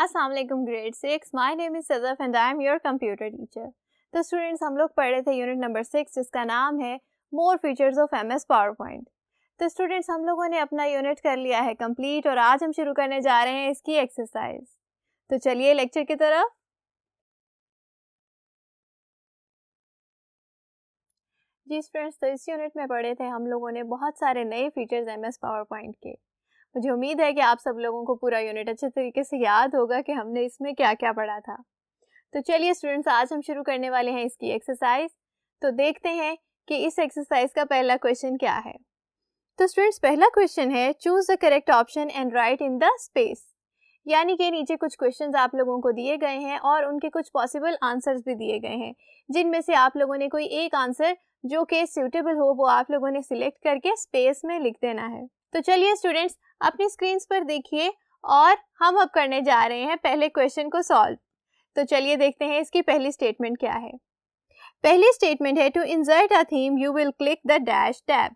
अस्सलाम वालेकुम grade 6। My name is Sadaf and I am your computer teacher. तो students, हम लोग पढ़ रहे थे यूनिट नंबर 6 जिसका नाम है more features of MS power point. तो स्टूडेंट्स, हम लोगों ने अपना यूनिट कर लिया है कंप्लीट और आज हम शुरू करने जा रहे हैं इसकी एक्सरसाइज। तो चलिए लेक्चर की तरफ। जी स्टूडेंट्स, तो इस यूनिट में पढ़े थे हम लोगों ने बहुत सारे नए फीचर्स एमएस पावर पॉइंट के। मुझे उम्मीद है कि आप सब लोगों को पूरा यूनिट अच्छे तरीके से याद होगा कि हमने इसमें क्या क्या पढ़ा था। तो चलिए स्टूडेंट्स, आज हम शुरू करने वाले हैं इसकी एक्सरसाइज। तो देखते हैं कि इस एक्सरसाइज का पहला क्वेश्चन क्या है। तो स्टूडेंट्स, पहला क्वेश्चन है choose the correct option and right in the space. यानी कि नीचे कुछ क्वेश्चंस आप लोगों को दिए गए हैं और उनके कुछ पॉसिबल आंसर्स भी दिए गए हैं, जिनमें से आप लोगों ने कोई एक आंसर जो कि सूटेबल हो वो आप लोगों ने सिलेक्ट करके स्पेस में लिख देना है। तो चलिए स्टूडेंट्स, अपनी स्क्रीन्स पर देखिए और हम अब करने जा रहे हैं पहले क्वेश्चन को सॉल्व। तो चलिए देखते हैं इसकी पहली स्टेटमेंट क्या है। पहली स्टेटमेंट है to insert a theme you will click the dash tab.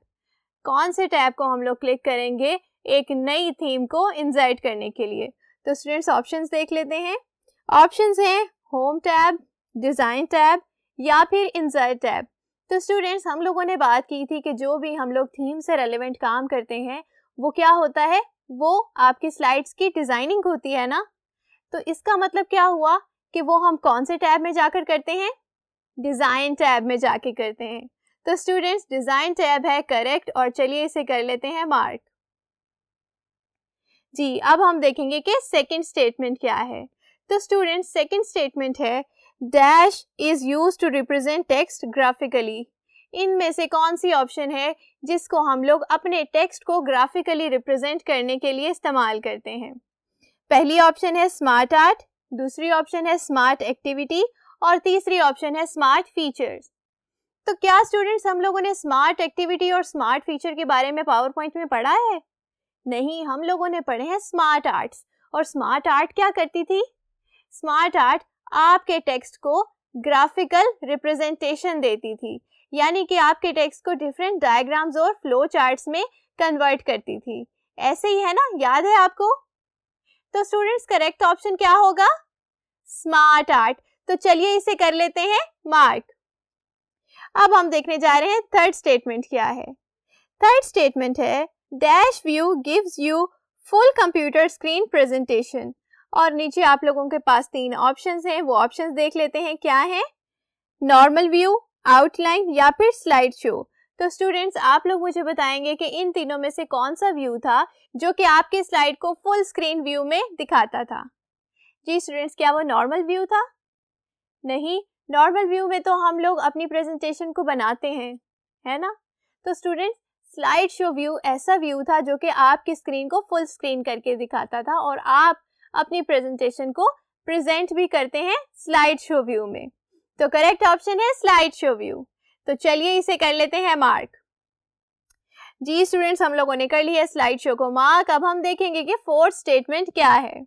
कौन से टैब को हम लोग क्लिक करेंगे एक नई थीम को इंसर्ट करने के लिए? तो स्टूडेंट्स, ऑप्शंस देख लेते हैं। ऑप्शंस हैं होम टैब, डिज़ाइन टैब या फिर इंसर्ट टैब। तो स्टूडेंट्स, हम लोगों ने बात की थी कि जो भी हम लोग थीम से रेलेवेंट काम करते हैं वो क्या होता है, वो आपकी स्लाइड्स की डिज़ाइनिंग होती है ना। तो इसका मतलब क्या हुआ कि वो हम कौन से टैब में जाकर करते हैं? डिज़ाइन टैब में जाके करते हैं। तो स्टूडेंट्स, डिज़ाइन टैब है करेक्ट और चलिए इसे कर लेते हैं मार्क। जी, अब हम देखेंगे कि सेकंड स्टेटमेंट क्या है। तो स्टूडेंट्स, सेकंड स्टेटमेंट है dash is used to represent text graphically. इनमें से कौन सी ऑप्शन है जिसको हम लोग अपने टेक्स्ट को ग्राफिकली रिप्रेजेंट करने के लिए इस्तेमाल करते हैं? पहली ऑप्शन है स्मार्ट आर्ट, दूसरी ऑप्शन है स्मार्ट एक्टिविटी और तीसरी ऑप्शन है स्मार्ट फीचर्स। तो क्या स्टूडेंट्स, हम लोगों ने स्मार्ट एक्टिविटी और स्मार्ट फीचर के बारे में पावर पॉइंट में पढ़ा है? नहीं, हम लोगों ने पढ़े हैं स्मार्ट आर्ट्स। और स्मार्ट आर्ट क्या करती थी? स्मार्ट आर्ट आपके टेक्स्ट को ग्राफिकल रिप्रेजेंटेशन देती थी, यानी कि आपके टेक्स्ट को डिफरेंट डायग्राम्स और फ्लो चार्ट्स में कन्वर्ट करती थी। ऐसे ही है ना, याद है आपको? तो स्टूडेंट्स, करेक्ट ऑप्शन क्या होगा? Smart art. तो चलिए इसे कर लेते हैं मार्क। अब हम देखने जा रहे हैं थर्ड स्टेटमेंट क्या है। थर्ड स्टेटमेंट है dash view gives you full computer screen presentation. और नीचे आप लोगों के पास तीन ऑप्शंस हैं, वो ऑप्शंस देख लेते हैं क्या है। नॉर्मल व्यू, आउटलाइन या फिर स्लाइड शो। तो स्टूडेंट्स, आप लोग मुझे बताएंगे कि इन तीनों में से कौन सा व्यू था जो कि आपके स्लाइड को फुल स्क्रीन व्यू में दिखाता था? जी स्टूडेंट्स, क्या वो नॉर्मल व्यू था? नहीं, नॉर्मल व्यू में तो हम लोग अपनी प्रेजेंटेशन को बनाते हैं, है ना। तो स्टूडेंट्स, स्लाइड शो व्यू ऐसा व्यू था जो कि आपकी स्क्रीन को फुल स्क्रीन करके दिखाता था और आप अपनी प्रेजेंटेशन को प्रेजेंट भी करते हैं स्लाइड शो व्यू में। तो करेक्ट ऑप्शन है स्लाइड शो व्यू। तो चलिए इसे कर लेते हैं मार्क। जी स्टूडेंट्स, हम लोगों ने कर लिया स्लाइड शो को मार्क। अब हम देखेंगे कि फोर्थ स्टेटमेंट क्या है।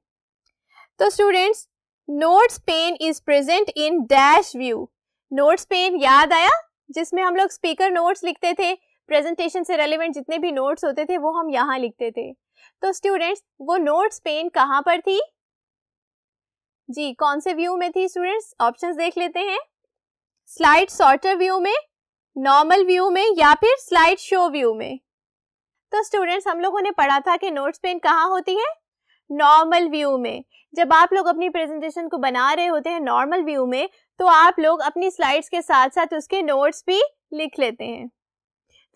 तो students, notes pen is present in dash view. Notes pen याद आया, जिसमें हम लोग स्पीकर नोट्स लिखते थे, प्रेजेंटेशन से रेलेवेंट जितने भी नोट्स होते थे वो हम यहाँ लिखते थे। तो स्टूडेंट्स, वो नोट्स पेन कहाँ पर थी? जी, कौन से व्यू में थी स्टूडेंट्स? ऑप्शंस देख लेते हैं। स्लाइड सॉर्टर व्यू में, नॉर्मल व्यू में या फिर स्लाइड शो व्यू में। तो स्टूडेंट्स, हम लोगों ने पढ़ा था कि नोट्स पेन कहाँ होती है? नॉर्मल व्यू में। जब आप लोग अपनी प्रेजेंटेशन को बना रहे होते हैं नॉर्मल व्यू में, तो आप लोग अपनी स्लाइड्स के साथ साथ उसके नोट्स भी लिख लेते हैं।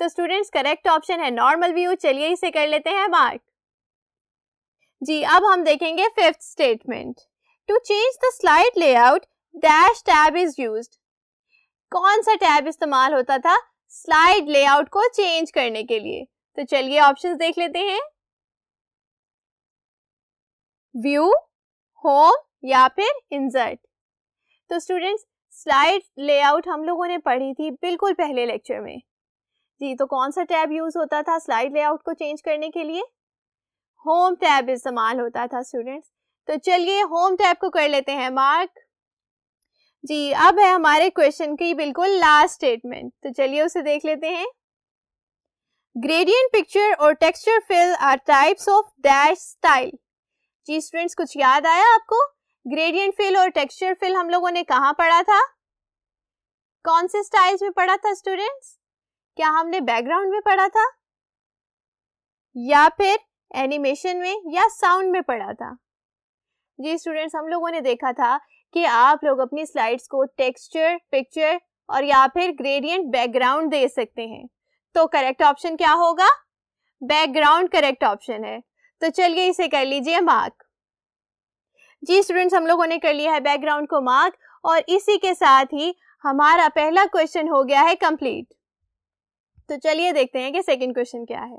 तो स्टूडेंट्स, करेक्ट ऑप्शन है नॉर्मल व्यू। चलिए इसे कर लेते हैं मार्क। जी, अब हम देखेंगे fifth statement. To change the slide layout dash tab is used. कौन सा टैब इस्तेमाल होता था स्लाइड लेआउट को चेंज करने के लिए? तो चलिए ऑप्शंस देख लेते हैं। व्यू, होम या फिर इंसर्ट। तो स्टूडेंट्स, स्लाइड लेआउट हम लोगों ने पढ़ी थी बिल्कुल पहले लेक्चर में। जी, तो कौन सा टैब यूज होता था स्लाइड लेआउट को चेंज करने के लिए? होम टैब इस्तेमाल होता था स्टूडेंट्स। तो चलिए होम टैब को कर लेते हैं मार्क। जी, अब है हमारे क्वेश्चन की बिल्कुल लास्ट स्टेटमेंट। तो चलिए उसे देख लेते हैं। ग्रेडियंट पिक्चर और texture fill are types of dash style. जी स्टूडेंट्स, कुछ याद आया आपको? ग्रेडियंट फिल और टेक्सचर फिल हम लोगों ने कहाँ पढ़ा था? कौन से स्टाइल्स में पढ़ा था स्टूडेंट्स? क्या हमने बैकग्राउंड में पढ़ा था या फिर एनिमेशन में या साउंड में पढ़ा था? जी स्टूडेंट्स, हम लोगों ने देखा था कि आप लोग अपनी स्लाइड्स को टेक्सचर, पिक्चर और या फिर ग्रेडियंट बैकग्राउंड दे सकते हैं। तो करेक्ट ऑप्शन क्या होगा? बैकग्राउंड करेक्ट ऑप्शन है। तो चलिए इसे कर लीजिए मार्क। जी स्टूडेंट्स, हम लोगों ने कर लिया है बैकग्राउंड को मार्क और इसी के साथ ही हमारा पहला क्वेश्चन हो गया है कंप्लीट। तो चलिए देखते हैं कि सेकंड क्वेश्चन क्या है।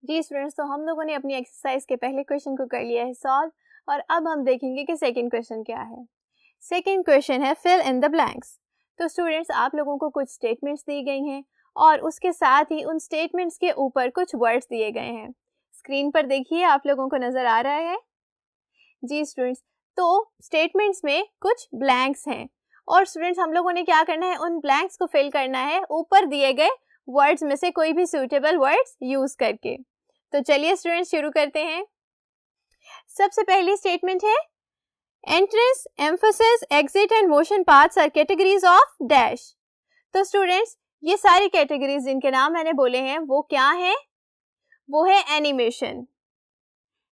जी स्टूडेंट्स, तो हम लोगों ने अपनी एक्सरसाइज के पहले क्वेश्चन को कर लिया है सॉल्व और अब हम देखेंगे कि सेकंड क्वेश्चन क्या है। सेकंड क्वेश्चन है फिल इन द ब्लैंक्स। तो स्टूडेंट्स, आप लोगों को कुछ स्टेटमेंट्स दी गई हैं और उसके साथ ही उन स्टेटमेंट्स के ऊपर कुछ वर्ड्स दिए गए हैं। स्क्रीन पर देखिए, आप लोगों को नजर आ रहा है? जी स्टूडेंट्स, तो स्टेटमेंट्स में कुछ ब्लैंक्स हैं और स्टूडेंट्स हम लोगों ने क्या करना है, उन ब्लैंक्स को फिल करना है ऊपर दिए गए वर्ड्स में से कोई भी सूटेबल वर्ड्स यूज करके। तो चलिए स्टूडेंट्स शुरू करते हैं। सबसे पहली स्टेटमेंट है entrance, emphasis, exit and motion paths are categories of dash. तो स्टूडेंट्स, ये सारी कैटेगरीज जिनके नाम मैंने बोले हैं वो क्या है? वो है एनिमेशन।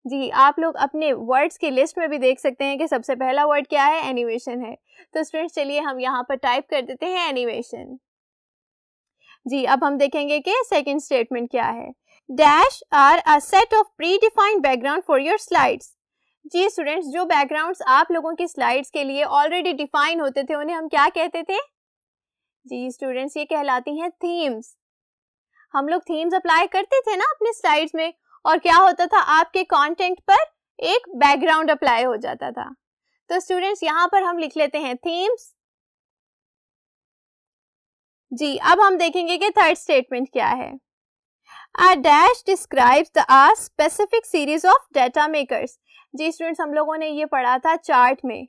जी, आप लोग अपने वर्ड्स की लिस्ट में भी देख सकते हैं कि सबसे पहला वर्ड क्या है? एनिमेशन है। तो स्टूडेंट्स चलिए हम यहाँ पर टाइप कर देते हैं एनिमेशन। जी, अब हम देखेंगे कि सेकंड स्टेटमेंट क्या है। Dash are a set of predefined background for your slides. जी स्टूडेंट्स, जो बैकग्राउंड्स आप लोगों की स्लाइड्स के लिए ऑलरेडी डिफाइन होते थे उन्हें हम क्या कहते थे? जी स्टूडेंट्स, ये कहलाती हैं थीम्स। हम लोग थीम्स अप्लाई करते थे ना अपने स्लाइड्स में और क्या होता था, आपके कंटेंट पर एक बैकग्राउंड अप्लाई हो जाता था। तो स्टूडेंट्स यहाँ पर हम लिख लेते हैं थीम्स। जी, अब हम देखेंगे कि थर्ड स्टेटमेंट क्या है। A dash describes a specific series of data makers। जी स्टूडेंट्स, हम लोगों ने ये पढ़ा था चार्ट में।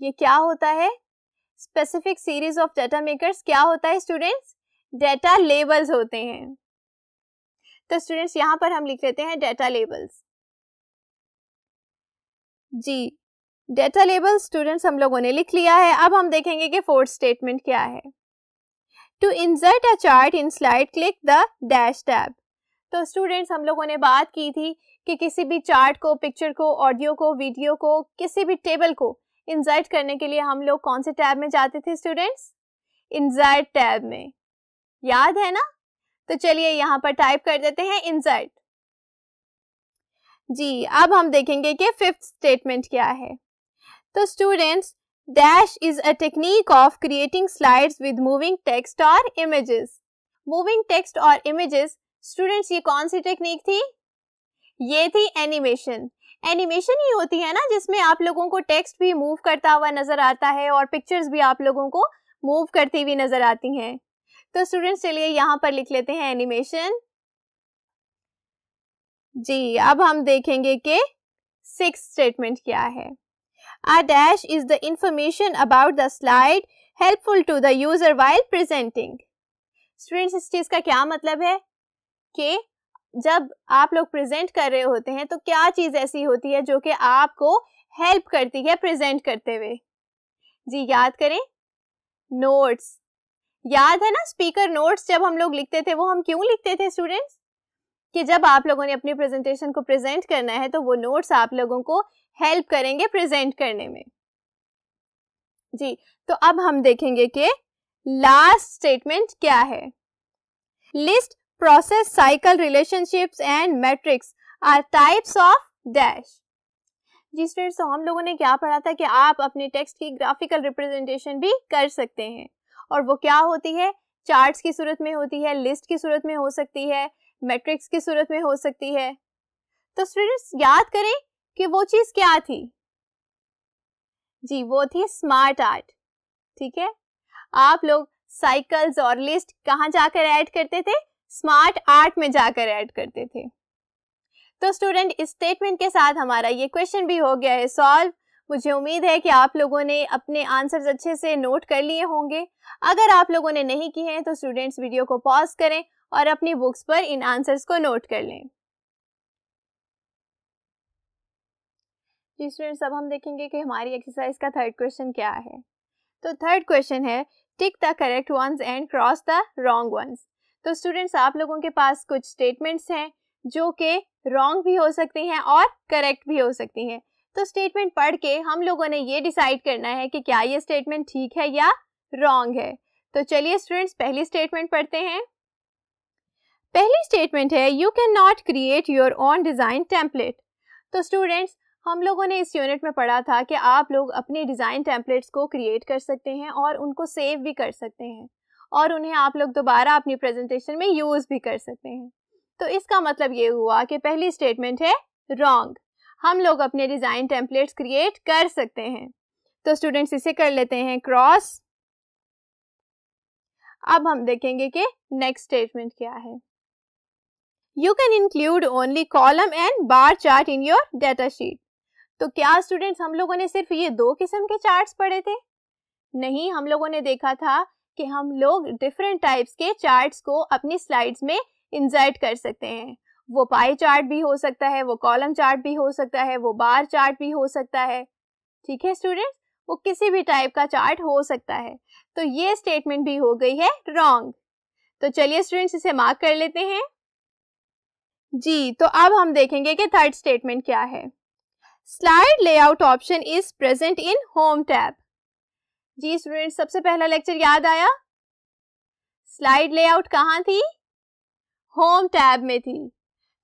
ये क्या होता है? Specific series of data makers क्या होता है स्टूडेंट्स? डेटा लेबल्स होते हैं। तो स्टूडेंट्स यहाँ पर हम लिख लेते हैं डेटा लेबल्स। जी, डेटा लेबल्स स्टूडेंट्स हम लोगों ने लिख लिया है। अब हम देखेंगे कि फोर्थ स्टेटमेंट क्या है। To insert a chart in slide click the dash tab. तो स्टूडेंट्स हम लोगों ने बात की थी कि किसी भी चार्ट को, पिक्चर को, ऑडियो को, वीडियो को, किसी भी टेबल को इंसर्ट करने के लिए हम लोग कौन से टैब में जाते थे स्टूडेंट्स? इंसर्ट टैब में, याद है ना? तो चलिए यहाँ पर टाइप कर देते हैं इंसर्ट। जी, अब हम देखेंगे कि फिफ्थ स्टेटमेंट क्या है। तो students, dash is a technique of creating slides with moving text और इमेजेस। मूविंग टेक्स्ट और इमेजेस स्टूडेंट्स, ये कौन सी टेक्निक थी? ये थी एनिमेशन। एनिमेशन ही होती है ना जिसमें आप लोगों को टेक्स्ट भी मूव करता हुआ नजर आता है और पिक्चर्स भी आप लोगों को मूव करती हुई नजर आती हैं। तो स्टूडेंट्स चलिए यहाँ पर लिख लेते हैं एनिमेशन। जी, अब हम देखेंगे कि सिक्स्थ स्टेटमेंट क्या है। A dash is the information about the slide helpful to the user while presenting। Students, इस चीज का क्या मतलब है कि जब आप लोग प्रेजेंट कर रहे होते हैं तो क्या चीज ऐसी होती है जो कि आपको हेल्प करती है प्रेजेंट करते हुए? जी याद करें, नोट्स। याद है ना, स्पीकर नोट्स जब हम लोग लिखते थे वो हम क्यों लिखते थे स्टूडेंट्स? कि जब आप लोगों ने अपनी प्रेजेंटेशन को प्रेजेंट करना है तो वो नोट्स आप लोगों को हेल्प करेंगे प्रेजेंट करने में। जी, तो अब हम देखेंगे कि लास्ट स्टेटमेंट क्या है। List, process, cycle, relationships and matrix are types of dash. जी स्टूडेंट्स, तो हम लोगों ने क्या पढ़ा था कि आप अपने टेक्स्ट की ग्राफिकल रिप्रेजेंटेशन भी कर सकते हैं और वो क्या होती है? चार्ट्स की सूरत में होती है, लिस्ट की सूरत में हो सकती है, मैट्रिक्स की सूरत में हो सकती है। तो स्टूडेंट्स याद करें कि वो चीज क्या थी? जी, वो थी स्मार्ट आर्ट। ठीक है, आप लोग साइकिल्स और लिस्ट कहाँ जाकर ऐड करते थे? स्मार्ट आर्ट में जाकर ऐड करते थे। तो स्टूडेंट, इस स्टेटमेंट के साथ हमारा ये क्वेश्चन भी हो गया है सॉल्व। मुझे उम्मीद है कि आप लोगों ने अपने आंसर्स अच्छे से नोट कर लिए होंगे। अगर आप लोगों ने नहीं किए हैं तो स्टूडेंट्स वीडियो को पॉज करें और अपनी बुक्स पर इन आंसर्स को नोट कर लें। जी स्टूडेंट्स, अब हम देखेंगे कि हमारी एक्सरसाइज का थर्ड क्वेश्चन क्या है। तो थर्ड क्वेश्चन है tick the correct ones and cross the wrong ones. तो स्टूडेंट्स, आप लोगों के पास कुछ स्टेटमेंट्स हैं जो कि रॉन्ग भी हो सकती हैं और करेक्ट भी हो सकती हैं। तो स्टेटमेंट पढ़ के हम लोगों ने ये डिसाइड करना है कि क्या ये स्टेटमेंट ठीक है या रॉन्ग है। तो चलिए स्टूडेंट्स, पहली स्टेटमेंट पढ़ते हैं। पहली स्टेटमेंट है you can not create your own design template. तो स्टूडेंट्स, हम लोगों ने इस यूनिट में पढ़ा था कि आप लोग अपने डिज़ाइन टेम्पलेट्स को क्रिएट कर सकते हैं और उनको सेव भी कर सकते हैं और उन्हें आप लोग दोबारा अपनी प्रेजेंटेशन में यूज़ भी कर सकते हैं। तो इसका मतलब ये हुआ कि पहली स्टेटमेंट है रॉन्ग, हम लोग अपने डिज़ाइन टेम्पलेट्स क्रिएट कर सकते हैं। तो स्टूडेंट्स, इसे कर लेते हैं क्रॉस। अब हम देखेंगे कि नेक्स्ट स्टेटमेंट क्या है। You can include only column and bar chart in your data sheet. तो क्या स्टूडेंट्स, हम लोगों ने सिर्फ ये दो किस्म के चार्ट्स पढ़े थे? नहीं, हम लोगों ने देखा था कि हम लोग डिफरेंट टाइप्स के चार्ट्स को अपनी स्लाइड्स में इंसर्ट कर सकते हैं। वो पाई चार्ट भी हो सकता है, वो कॉलम चार्ट भी हो सकता है, वो बार चार्ट भी हो सकता है। ठीक है स्टूडेंट्स, वो किसी भी टाइप का चार्ट हो सकता है। तो ये स्टेटमेंट भी हो गई है रॉन्ग। तो चलिए स्टूडेंट्स, इसे मार्क कर लेते हैं जी। तो अब हम देखेंगे कि थर्ड स्टेटमेंट क्या है। Slide layout option is present in home tab. जी स्टूडेंट्स, सबसे पहला लेक्चर याद आया? स्लाइड लेआउट कहाँ थी? होम टैब में थी।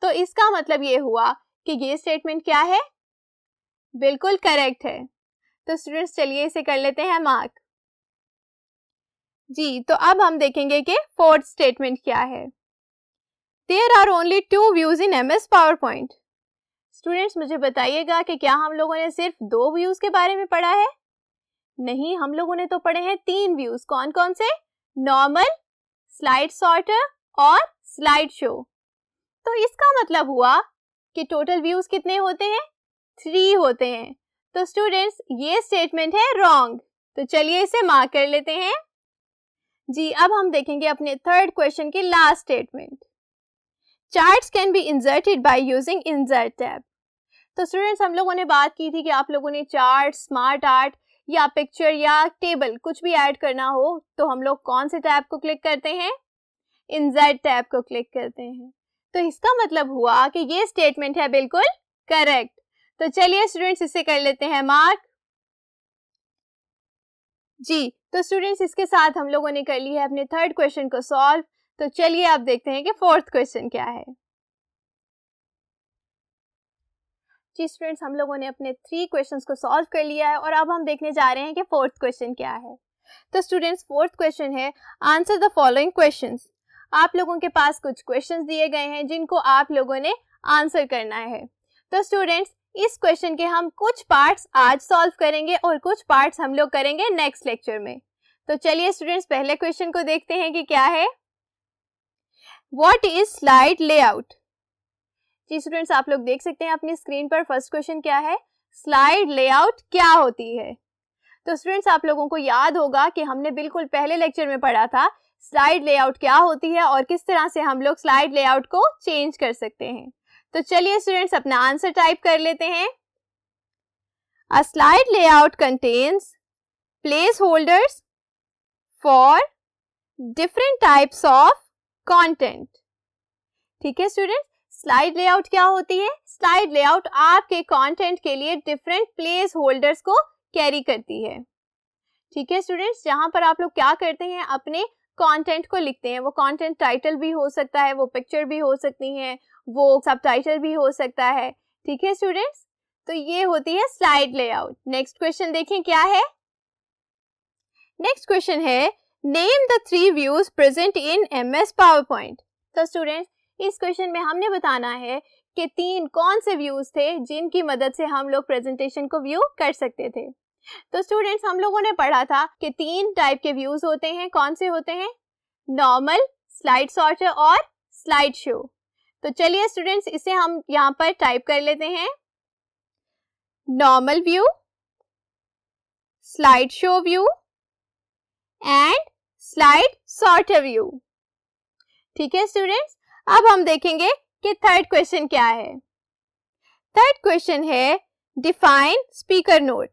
तो इसका मतलब ये हुआ कि ये स्टेटमेंट क्या है? बिल्कुल करेक्ट है। तो स्टूडेंट्स, चलिए इसे कर लेते हैं मार्क जी। तो अब हम देखेंगे कि फोर्थ स्टेटमेंट क्या है। There are only 2 views in MS PowerPoint। Students, मुझे बताइएगा कि क्या हम लोगों ने सिर्फ 2 व्यूज के बारे में पढ़ा है? नहीं, हम लोगों ने तो पढ़े हैं 3 व्यूज। कौन कौन से? नॉर्मल, स्लाइड सॉर्टर और स्लाइड शो। तो इसका मतलब हुआ कि टोटल व्यूज कितने होते हैं? 3 होते हैं। तो स्टूडेंट्स, ये स्टेटमेंट है रॉन्ग। तो चलिए इसे मार्क कर लेते हैं जी। अब हम देखेंगे अपने थर्ड क्वेश्चन की last statement. Charts can be inserted by using insert tab. तो स्टूडेंट्स, हम लोगों ने बात की थी कि आप लोगों ने चार्ट, स्मार्ट आर्ट या पिक्चर या टेबल कुछ भी ऐड करना हो तो हम लोग कौन से टैब को क्लिक करते हैं? इंसर्ट टैब को क्लिक करते हैं। तो इसका मतलब हुआ कि ये स्टेटमेंट है बिल्कुल करेक्ट। तो चलिए स्टूडेंट्स, इसे कर लेते हैं मार्क जी। तो स्टूडेंट्स, इसके साथ हम लोगों ने कर लिया है अपने थर्ड क्वेश्चन को सॉल्व। तो चलिए आप देखते हैं कि फोर्थ क्वेश्चन क्या है जी। स्टूडेंट्स, हम लोगों ने अपने 3 क्वेश्चंस को सॉल्व कर लिया है और अब हम देखने जा रहे हैं कि फोर्थ क्वेश्चन क्या है। तो स्टूडेंट्स, फोर्थ क्वेश्चन है आंसर द फॉलोइंग क्वेश्चंस। आप लोगों के पास कुछ क्वेश्चंस दिए गए हैं जिनको आप लोगों ने आंसर करना है। तो स्टूडेंट्स, इस क्वेश्चन के हम कुछ पार्ट्स आज सॉल्व करेंगे और कुछ पार्ट्स हम लोग करेंगे नेक्स्ट लेक्चर में। तो चलिए स्टूडेंट्स, पहले क्वेश्चन को देखते हैं कि क्या है। What is slide layout? जी स्टूडेंट्स, आप लोग देख सकते हैं अपनी स्क्रीन पर फर्स्ट क्वेश्चन क्या है, स्लाइड लेआउट क्या होती है। तो स्टूडेंट्स, आप लोगों को याद होगा कि हमने बिल्कुल पहले लेक्चर में पढ़ा था स्लाइड लेआउट क्या होती है और किस तरह से हम लोग स्लाइड लेआउट को चेंज कर सकते हैं। तो चलिए स्टूडेंट्स, अपना आंसर टाइप कर लेते हैं। अ slide layout contains place holders for different types of content. ठीक है स्टूडेंट्स, स्लाइड लेआउट क्या होती है? स्लाइड लेआउट आपके कंटेंट के लिए डिफरेंट प्लेस होल्डर्स को कैरी करती है। ठीक है स्टूडेंट्स, जहां पर आप लोग क्या करते हैं, अपने कंटेंट को लिखते हैं। वो कंटेंट टाइटल भी हो सकता है, वो पिक्चर भी हो सकती हैं, वो सब टाइटल भी हो सकता है। ठीक है स्टूडेंट्स, तो ये होती है स्लाइड लेआउट। नेक्स्ट क्वेश्चन देखें क्या है। नेक्स्ट क्वेश्चन है name the 3 views present in MS PowerPoint। तो स्टूडेंट्स, इस क्वेश्चन में हमने बताना है कि 3 कौन से व्यूज थे जिनकी मदद से हम लोग प्रेजेंटेशन को व्यू कर सकते थे। तो स्टूडेंट्स, हम लोगों ने पढ़ा था कि 3 टाइप के व्यूज होते हैं। कौन से होते हैं? नॉर्मल, स्लाइड सॉर्टर और स्लाइड शो। तो चलिए स्टूडेंट्स, इसे हम यहाँ पर टाइप कर लेते हैं। Normal view, slide show view and slide sorter view. ठीक है स्टूडेंट्स, अब हम देखेंगे कि थर्ड क्वेश्चन क्या है। थर्ड क्वेश्चन है डिफाइन स्पीकर नोट।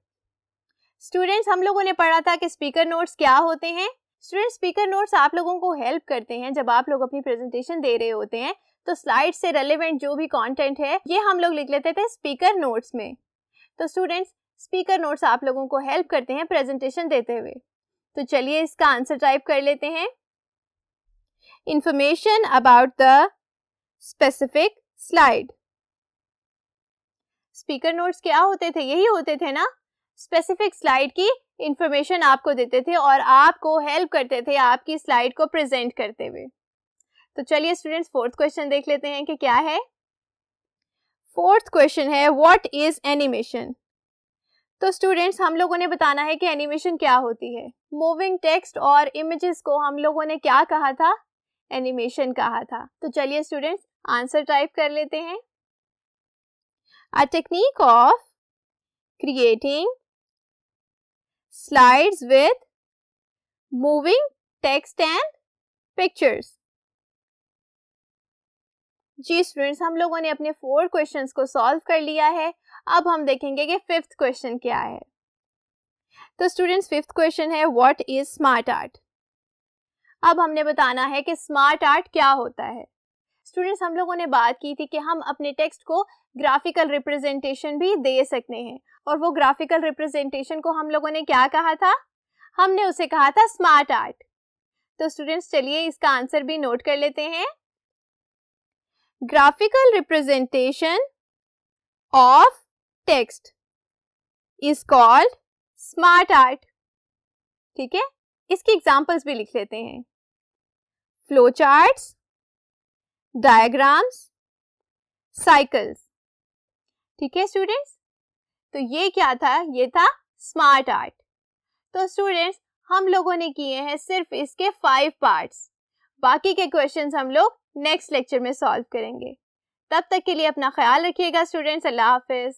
स्टूडेंट्स, हम लोगों ने पढ़ा था कि स्पीकर नोट्स क्या होते हैं। स्टूडेंट्स, स्पीकर नोट्स आप लोगों को हेल्प करते हैं जब आप लोग अपनी प्रेजेंटेशन दे रहे होते हैं, तो स्लाइड से रेलेवेंट जो भी कंटेंट है ये हम लोग लिख लेते थे स्पीकर नोट्स में। तो स्टूडेंट्स, स्पीकर नोट्स आप लोगों को हेल्प करते हैं प्रेजेंटेशन देते हुए। तो चलिए इसका आंसर टाइप कर लेते हैं। Information about the specific slide. Speaker notes क्या होते थे? यही होते थे ना, स्पेसिफिक स्लाइड की इंफॉर्मेशन आपको देते थे और आपको हेल्प करते थे आपकी स्लाइड को प्रेजेंट करते हुए। तो चलिए स्टूडेंट्स, फोर्थ क्वेश्चन देख लेते हैं कि क्या है। फोर्थ क्वेश्चन है व्हाट इज एनिमेशन। तो स्टूडेंट्स, हम लोगों ने बताना है कि एनिमेशन क्या होती है। मूविंग टेक्स्ट और इमेजेस को हम लोगों ने क्या कहा था? एनिमेशन कहा था। तो चलिए स्टूडेंट्स, आंसर टाइप कर लेते हैं। A technique of creating slides with moving text and pictures. जी स्टूडेंट्स, हम लोगों ने अपने 4 क्वेश्चंस को सॉल्व कर लिया है। अब हम देखेंगे कि 5th क्वेश्चन क्या है। तो स्टूडेंट्स, 5th क्वेश्चन है व्हाट इज स्मार्ट आर्ट। अब हमने बताना है कि स्मार्ट आर्ट क्या होता है। स्टूडेंट्स, हम लोगों ने बात की थी कि हम अपने टेक्स्ट को ग्राफिकल रिप्रेजेंटेशन भी दे सकते हैं, और वो ग्राफिकल रिप्रेजेंटेशन को हम लोगों ने क्या कहा था? हमने उसे कहा था स्मार्ट आर्ट। तो स्टूडेंट्स, चलिए इसका आंसर भी नोट कर लेते हैं। Graphical representation of text is called smart art। ठीक है, इसकी एग्जाम्पल्स भी लिख लेते हैं। Flow charts, diagrams, cycles. ठीक है स्टूडेंट्स, तो ये क्या था? ये था स्मार्ट आर्ट। तो स्टूडेंट्स, हम लोगों ने किए हैं सिर्फ इसके 5 पार्ट्स। बाकी के क्वेश्चंस हम लोग नेक्स्ट लेक्चर में सॉल्व करेंगे। तब तक के लिए अपना ख्याल रखिएगा स्टूडेंट्स। अल्लाह हाफिज।